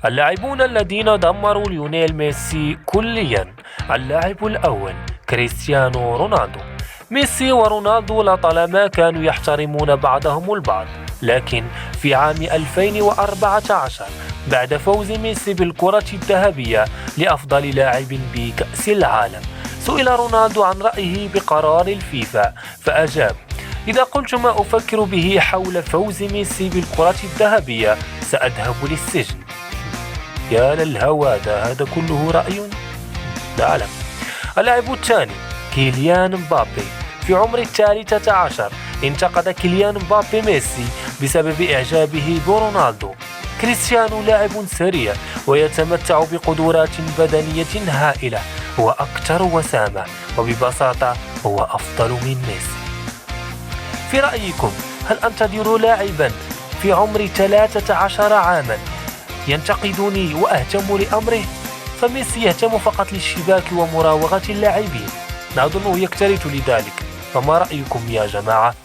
اللاعبون الذين دمروا ليونيل ميسي كليا: اللاعب الأول كريستيانو رونالدو. ميسي ورونالدو لطالما كانوا يحترمون بعضهم البعض، لكن في عام 2014 بعد فوز ميسي بالكرة الذهبية لأفضل لاعب بكأس العالم، سئل رونالدو عن رأيه بقرار الفيفا فأجاب: إذا قلت ما أفكر به حول فوز ميسي بالكرة الذهبية سأذهب للسجن. يا للهوى، هذا كله رأي؟ لا أعلم. اللاعب الثاني كيليان مبابي. في عمر 13 انتقد كيليان مبابي ميسي بسبب إعجابه برونالدو. كريستيانو لاعب سريع ويتمتع بقدرات بدنية هائلة، هو أكثر وسامة، وببساطة هو أفضل من ميسي. في رأيكم هل أنتظر لاعبا في عمر 13 عاما ينتقدني وأهتم لأمره؟ فميسي يهتم فقط للشباك ومراوغة اللاعبين، أظنه يكترث لذلك. فما رأيكم يا جماعة؟